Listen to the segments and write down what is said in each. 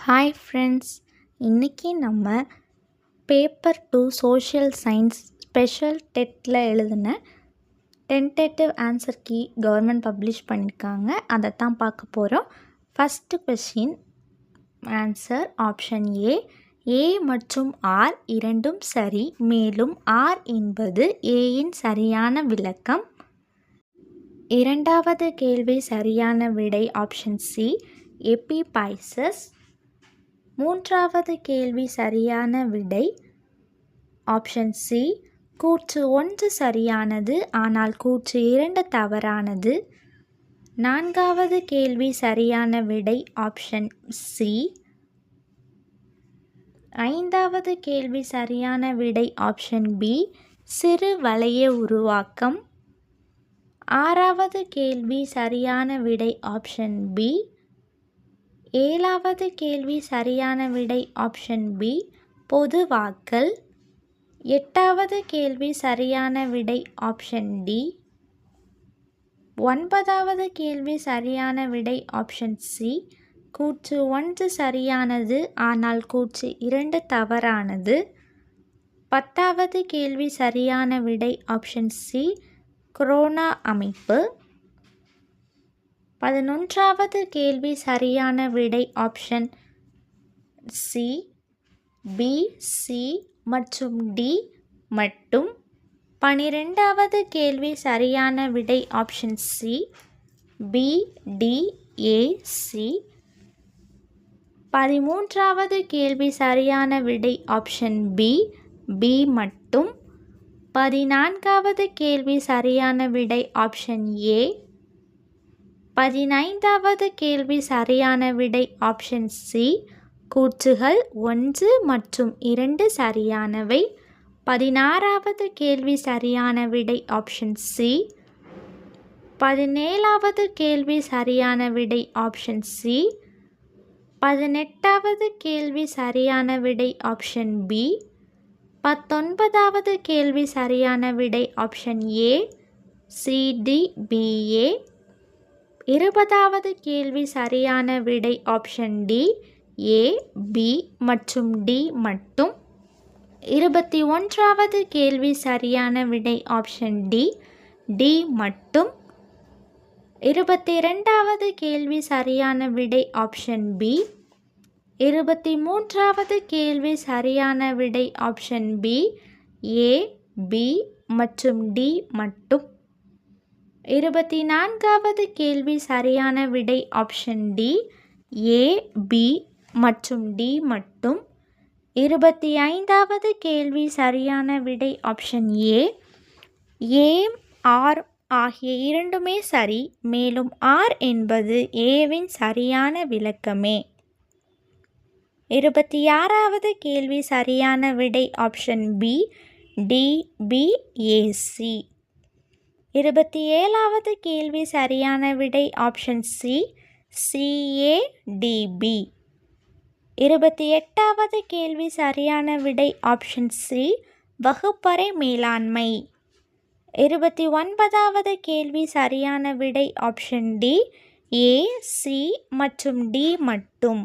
Hi friends, இன்றைக்கி நம்ம paper 2 social science special டெட்டில் எழுதின tentative answer key government publish பண்ணியிருக்காங்க. அதை தான் பார்க்க போகிறோம். First question answer option A மற்றும் ஆர் இரண்டும் சரி, மேலும் ஆர் என்பது ஏயின் சரியான விளக்கம். இரண்டாவது கேள்வி சரியான விடை ஆப்ஷன் சி, எபிபைசஸ். மூன்றாவது கேள்வி சரியான விடை ஆப்ஷன் சி, கூற்று 1 சரியானது ஆனால் கூற்று 2 தவறானது. நான்காவது கேள்வி சரியான விடை ஆப்ஷன் சி. ஐந்தாவது கேள்வி சரியான விடை ஆப்ஷன் பி, சிறு வளைய உருவாக்கம். ஆறாவது கேள்வி சரியான விடை ஆப்ஷன் பி. ஏழாவது கேள்வி சரியான விடை ஆப்ஷன் பி, பொதுவாக்கல். எட்டாவது கேள்வி சரியான விடை ஆப்ஷன் டி. ஒன்பதாவது கேள்வி சரியான விடை ஆப்ஷன் சி, கூற்று 1 சரியானது ஆனால் கூற்று 2 தவறானது. பத்தாவது கேள்வி சரியான விடை ஆப்ஷன் சி, கொரோனா அமைப்பு. 11வது கேள்வி சரியான விடை ஆப்ஷன் சி, பி, சி மற்றும் டி மட்டும். 12வது கேள்வி சரியான விடை ஆப்ஷன் சி, பி, டி, ஏ, சி. 13வது கேள்வி சரியான விடை ஆப்ஷன் பி, பி மட்டும். 14வது கேள்வி சரியான விடை ஆப்ஷன் ஏ. 15வது கேள்வி சரியான விடை ஆப்ஷன் சி, கூற்றுகள் 1 மற்றும் 2 சரியானவை. 16வது கேள்வி சரியான விடை ஆப்ஷன் சி. 17வது கேள்வி சரியான விடை ஆப்ஷன் சி. 18வது கேள்வி சரியான விடை ஆப்ஷன் பி. 19வது கேள்வி சரியான விடை option A, C, D, B, A. 20வது கேள்வி சரியான விடை ஆப்ஷன் டி, ஏ, பி மற்றும் டி மட்டும். 21வது கேள்வி சரியான விடை ஆப்ஷன் டி, டி மட்டும். 22வது கேள்வி சரியான விடை ஆப்ஷன் பி. 23வது கேள்வி சரியான விடை ஆப்ஷன் பி, ஏ, பி மற்றும் டி மட்டும். 24வது கேள்வி சரியான விடை ஆப்ஷன் டி, ஏ, பி மற்றும் டி மட்டும். 25வது கேள்வி சரியான விடை ஆப்ஷன் ஏ, ஆர் ஆகிய இரண்டுமே சரி, மேலும் ஆர் என்பது ஏவின் சரியான விளக்கமே. 26வது கேள்வி சரியான விடை ஆப்ஷன் பி, டி, பி, ஏ, சி. 27வது கேள்வி சரியான விடை ஆப்ஷன் சி, சி, ஏ, டி, பி. 28வது கேள்வி சரியான விடை ஆப்ஷன் சி, வகுப்பறை மேலாண்மை. 29வது கேள்வி சரியான விடை ஆப்ஷன் டி, ஏ, சி மற்றும் டி மட்டும்.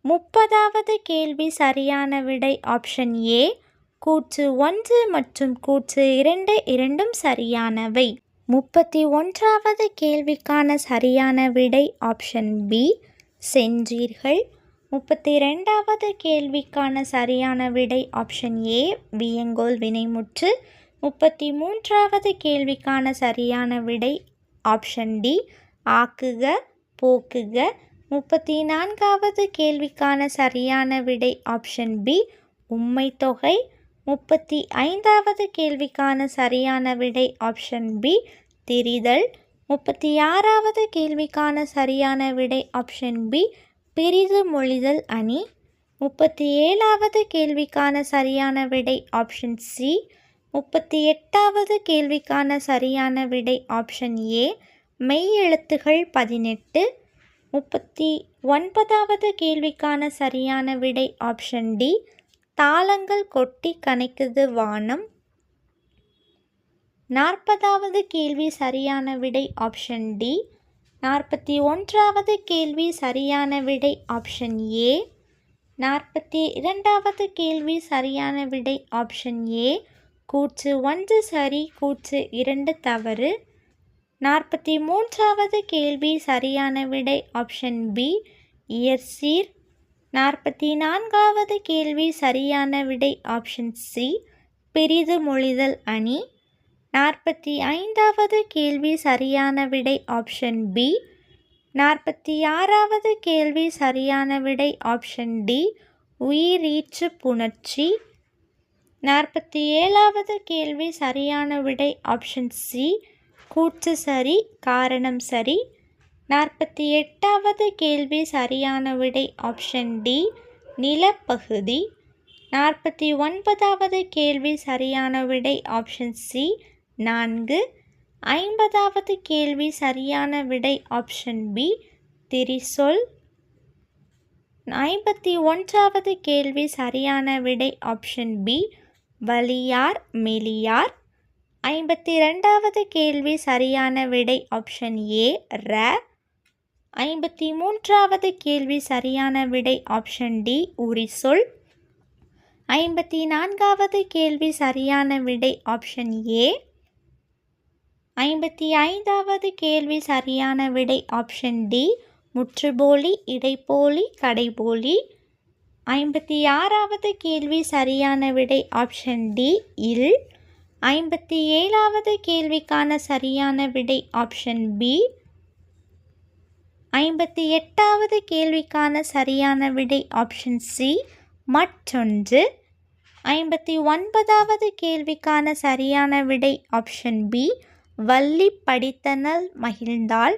30வது கேள்வி சரியான விடை ஆப்ஷன் ஏ, கூற்று 1 மற்றும் கூற்று 2 இரண்டும் சரியானவை. 31வது கேள்விக்கான சரியான விடை ஆப்ஷன் பி, சென்றீர்கள். 32வது கேள்விக்கான சரியான விடை ஆப்ஷன் ஏ, வியங்கோல் வினைமுற்று. 33வது கேள்விக்கான சரியான விடை ஆப்ஷன் டி, ஆக்குக, போக்குக. 34வது கேள்விக்கான சரியான விடை ஆப்ஷன் பி, உம்மைத்தொகை. 35வது கேள்விக்கான சரியான விடை ஆப்ஷன் பி, திரிதல். 36வது கேள்விக்கான சரியான விடை ஆப்ஷன் பி, பிரிது மொழிதல் அணி. 37வது கேள்விக்கான சரியான விடை ஆப்ஷன் சி. 38வது கேள்விக்கான சரியான விடை ஆப்ஷன் ஏ, மெய் எழுத்துகள் 18. 39வது கேள்விக்கான சரியான விடை ஆப்ஷன் டி, தாளங்கள் கொட்டி கனைக்குது வானம். 40வது கேள்வி சரியான விடை ஆப்ஷன் டி, 41வது கேள்வி சரியான விடை ஆப்ஷன் ஏ. 42வது கேள்வி சரியான விடை ஆப்ஷன் ஏ. கூற்று 1 சரி, கூற்று 2 தவறு. 43வது கேள்வி சரியான விடை ஆப்ஷன் பி, இயற்சீர். 44வது கேள்வி சரியான விடை ஆப்ஷன் சி, பிரிது மொழிதல் அணி. 45வது கேள்வி சரியான விடை ஆப்ஷன் பி. 46வது கேள்வி சரியான விடை ஆப்ஷன் டி, உயிரீற்று புணர்ச்சி. 47வது கேள்வி சரியான விடை ஆப்ஷன் சி, கூற்று சரி, காரணம் சரி. 48வது கேள்வி சரியான விடை ஆப்ஷன் டி, நிலப்பகுதி. 49வது கேள்வி சரியான விடை ஆப்ஷன் சி, 4. 50வது கேள்வி சரியான விடை ஆப்ஷன் பி, திரிசொல். 51வது கேள்வி சரியான விடை ஆப்ஷன் பி, வலியார் மெலியார். 52வது கேள்வி சரியான விடை ஆப்ஷன் ஏ, ர. 53வது கேள்வி சரியான விடை ஆப்ஷன் டி, உரிசொல். 54வது கேள்வி சரியான விடை ஆப்ஷன் ஏ. 55வது கேள்வி சரியான விடை ஆப்ஷன் டி, முற்றுப்போலி, இடைப்போலி, கடைப்போலி. 56வது கேள்வி சரியான விடை ஆப்ஷன் டி, இல். 57வது கேள்விக்கான சரியான விடை ஆப்ஷன் பி. 58வது கேள்விக்கான சரியான விடை ஆப்ஷன் சி, மற்றொன்று. 59வது கேள்விக்கான சரியான விடை ஆப்ஷன் பி, வள்ளி படித்தனள் மகிழ்ந்தாள்.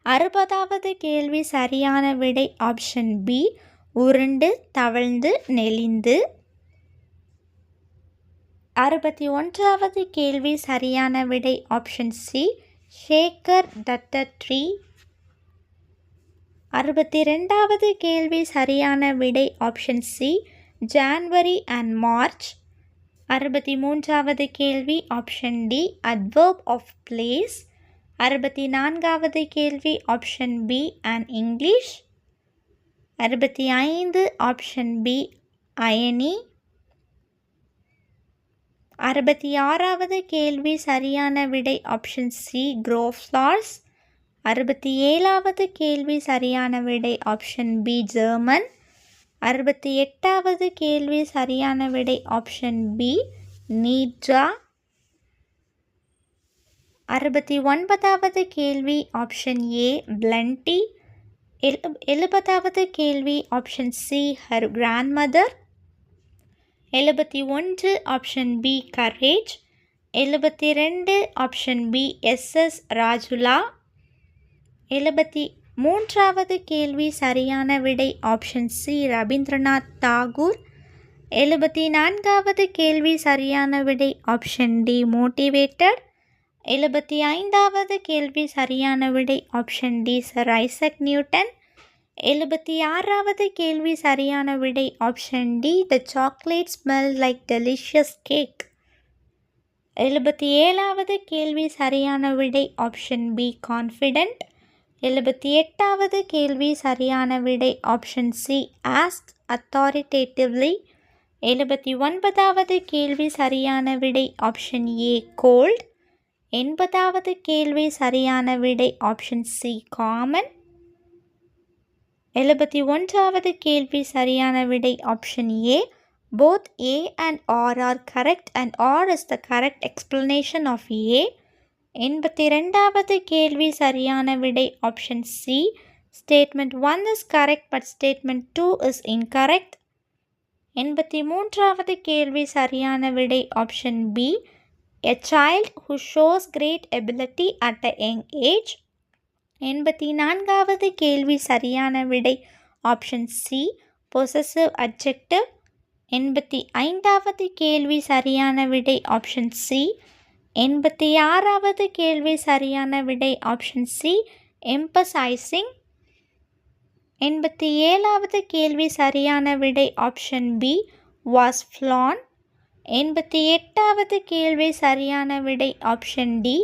60வது கேள்வி சரியான விடை ஆப்ஷன் பி, உருண்டு தவழ்ந்து நெளிந்து. 61வது கேள்வி சரியான விடை option C, shaker that a tree. 62வது கேள்வி சரியான விடை option C, January and March. 63வது கேள்வி option D, adverb of place. 64வது கேள்வி option B, and English. 65 option B, அயனி. 66வது கேள்வி சரியான விடை ஆப்ஷன் சி, க்ரோ ஃப்ளார்ஸ். 67வது கேள்வி சரியான விடை ஆப்ஷன் பி, ஜெர்மன். 68வது கேள்வி சரியான விடை ஆப்ஷன் பி, நீட்ரா. 69வது கேள்வி ஆப்ஷன் ஏ, பிளண்டி. 70வது கேள்வி option C, her grandmother. 71 option B, courage. 72 option B, S S. Rajula. 73வது கேள்வி சரியான விடை ஆப்ஷன் சி, ரவீந்திரநாத் தாகூர். 74வது கேள்வி சரியான விடை ஆப்ஷன் டி, மோட்டிவேட்டட். 75வது கேள்வி சரியான விடை option D, Sir Isaac Newton. 76வது கேள்வி சரியான விடை option D, the chocolate smell like delicious cake. 77வது கேள்வி சரியான விடை ஆப்ஷன் பி, கான்ஃபிடென்ட். 78வது கேள்வி சரியான விடை ஆப்ஷன் சி, ஆஸ்க் அத்தாரிட்டேட்டிவ்லி. 79வது கேள்வி சரியான விடை ஆப்ஷன் ஏ, கோல்ட். 80வது கேள்வி சரியான விடை ஆப்ஷன் சி, காமன். 71வது கேள்வி சரியான விடை option A, both A and R are correct and R is the correct explanation of A. 82வது கேள்வி சரியான விடை option C, statement 1 is correct but statement 2 is incorrect. 83வது கேள்வி சரியான விடை option B, a child who shows great ability at a young age. 84வது கேள்வி சரியான விடை ஆப்ஷன் சி, possessive adjective. 85வது கேள்வி சரியான விடை ஆப்ஷன் சி. 86வது கேள்வி சரியான விடை ஆப்ஷன் சி, emphasizing. 87வது கேள்வி சரியான விடை ஆப்ஷன் பி, was flown. 88வது கேள்வி சரியான விடை ஆப்ஷன் டி,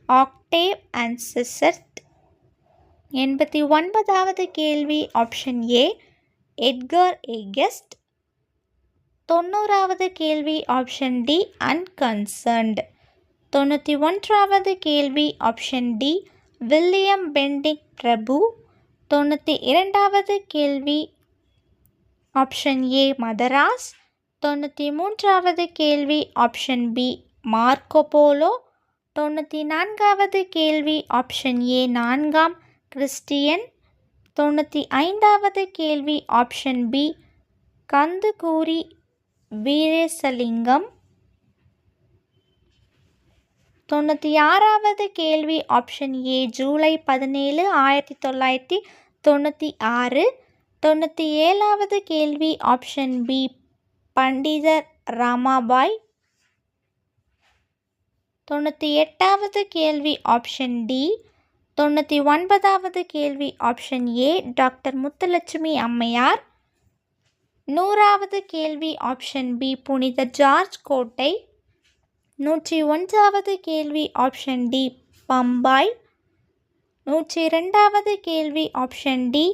ஆக்டேவ் அண்ட் சிசர்ட். 89வது கேள்வி ஆப்ஷன் ஏ, எட்கர் ஏகஸ்ட். 90வது கேள்வி ஆப்ஷன் டி, அன்கன்சர்ன்ட். 91வது கேள்வி ஆப்ஷன் டி, வில்லியம் பெண்டிங் பிரபு. 92வது கேள்வி ஆப்ஷன் ஏ, மதராஸ். 93வது கேள்வி ஆப்ஷன் பி, மார்க்கோபோலோ. 94வது கேள்வி ஆப்ஷன் ஏ, 4ஆம் கிறிஸ்டியன். 95வது கேள்வி ஆப்ஷன் பி, கந்துகூரி வீரேசலிங்கம். 96வது கேள்வி ஆப்ஷன் ஏ, ஜூலை 17, 1996. 97வது கேள்வி ஆப்ஷன் பி, பண்டிதர் ராமாபாய். 98வது கேள்வி ஆப்ஷன் டி. 99வது கேள்வி ஆப்ஷன் ஏ, டாக்டர் முத்துலட்சுமி அம்மையார். 100வது கேள்வி ஆப்ஷன் பி, புனித ஜார்ஜ் கோட்டை. 101வது கேள்வி ஆப்ஷன் டி, பம்பாய். 102வது கேள்வி ஆப்ஷன் டி,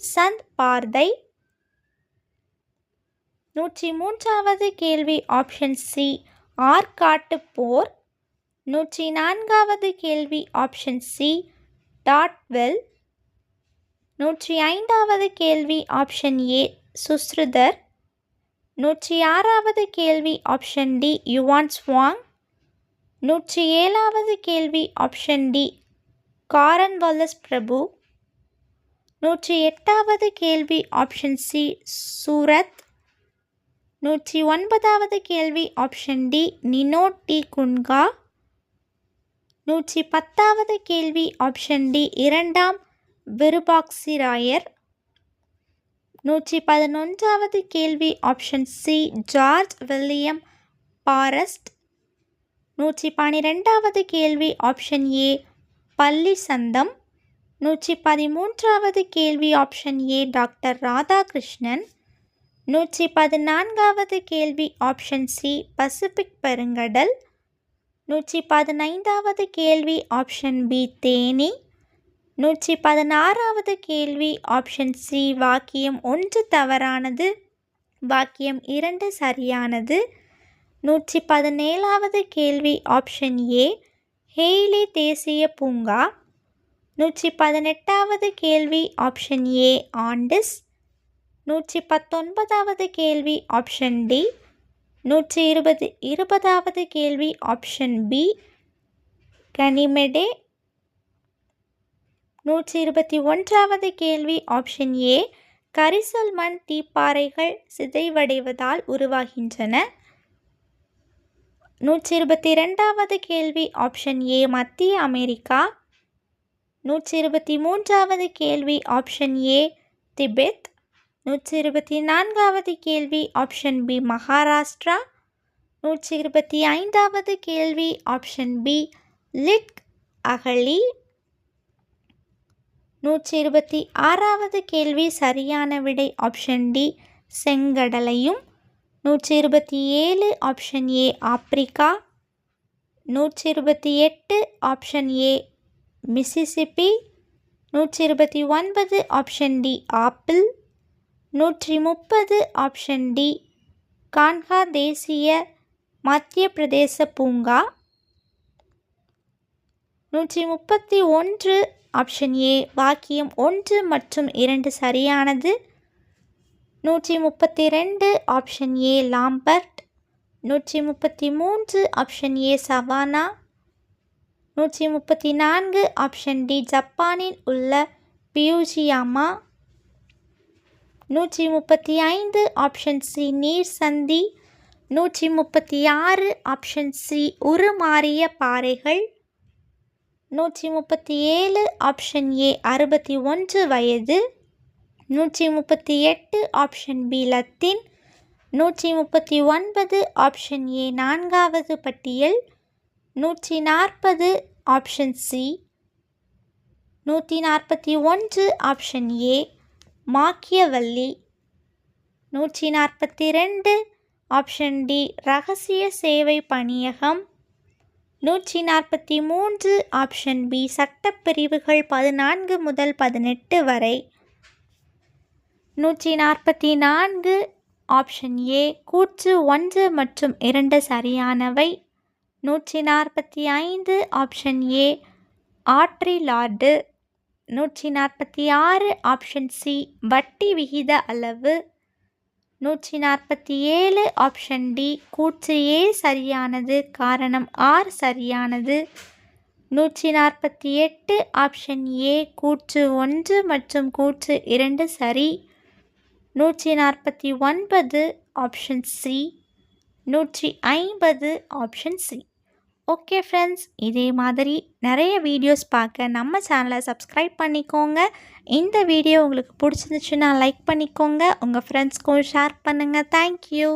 சந்த் பார்தை. 103வது கேள்வி ஆப்ஷன் சி, ஆற்காட்டு போர். 104வது கேள்வி ஆப்ஷன் சி, டாட்வெல். 105வது கேள்வி ஆப்ஷன் ஏ, சுஸ்ருதர். 106வது கேள்வி ஆப்ஷன் டி, யுவான் ஸ்வாங். 107வது கேள்வி ஆப்ஷன் டி, காரன்வாலிஸ் பிரபு. 108வது கேள்வி ஆப்ஷன் சி, சூரத். 109வது கேள்வி ஆப்ஷன் டி, நினோட்டி குன்கா. 110வது கேள்வி ஆப்ஷன் டி, 2ஆம் விருபாக்சிராயர். 111வது கேள்வி option C, George William Forrest. 112வது கேள்வி ஆப்ஷன் ஏ, பள்ளி சந்தம். 113வது கேள்வி ஆப்ஷன் ஏ, டாக்டர் ராதாகிருஷ்ணன். 114வது கேள்வி ஆப்ஷன் சி, பசிபிக் பெருங்கடல். 115வது கேள்வி ஆப்ஷன் பி, தேனி. 116வது கேள்வி ஆப்ஷன் சி, வாக்கியம் 1 தவறானது, வாக்கியம் 2 சரியானது. 117வது கேள்வி ஆப்ஷன் ஏ, ஹெய்லி தேசிய பூங்கா. 118வது கேள்வி ஆப்ஷன் ஏ, ஆண்டிஸ். 119வது கேள்வி ஆப்ஷன் டி. 120வது கேள்வி ஆப்ஷன் பி, கனிமெடே. 121வது கேள்வி ஆப்ஷன் ஏ, கரிசல் மண் தீப்பாறைகள் சிதைவடைவதால் உருவாகின்றன. 122வது கேள்வி ஆப்ஷன் ஏ, மத்திய அமெரிக்கா. 123வது கேள்வி ஆப்ஷன் ஏ, திபெத். 124வது கேள்வி ஆப்ஷன் பி, மகாராஷ்டிரா. 125வது கேள்வி ஆப்ஷன் பி, லிட் அகலி. 126வது கேள்வி சரியான விடை ஆப்ஷன் டி, செங்கடலையும். 127 option A, Africa. 128 option A, Mississippi. 129 option D, apple. 130 option D, Kanha தேசிய மத்திய பிரதேச பூங்கா. 131 ஆப்ஷன் ஏ, வாக்கியம் 1 மற்றும் 2 சரியானது. 132 option A, Lambert. 133 option A, savanna. 134 option D, ஜப்பானில் உள்ள பியூஜியாமா. 135 ஆப்ஷன் சி, நீர் சந்தி. 136 ஆப்ஷன் சி, உருமாறிய பாறைகள். 137 ஆப்ஷன் ஏ, 61 வயது. 138 option B, Latin. 139 option A, 4வது பட்டியல். 140 option C. 141 option A, Machiavelli. 142 option D ரகசிய சேவை பணியகம். 143 ஆப்ஷன் பி சட்டப்பிரிவுகள் 14 முதல் 18 வரை. 144 ஆப்ஷன் ஏ கூற்று 1 மற்றும் 2 சரியானவை. 145 ஆப்ஷன் ஏ ஆட்ரிலார்டு. 146 ஆப்ஷன் சி வட்டி விகித அளவு. 147 ஆப்ஷன் டி கூற்று ஏ சரியானது, காரணம் ஆர் சரியானது. 148 ஆப்ஷன் ஏ கூற்று 1 மற்றும் கூற்று 2 சரி. 149 option C. 150 option C. Okay friends, இதே மாதிரி நிறைய வீடியோஸ் பார்க்க நம்ம சேனலை சப்ஸ்கிரைப் பண்ணிக்கோங்க. இந்த வீடியோ உங்களுக்கு பிடிச்சிருந்துச்சுன்னா லைக் பண்ணிக்கோங்க. உங்கள் ஃப்ரெண்ட்ஸ்க்கும் ஷேர் பண்ணுங்கள். தேங்க்யூ.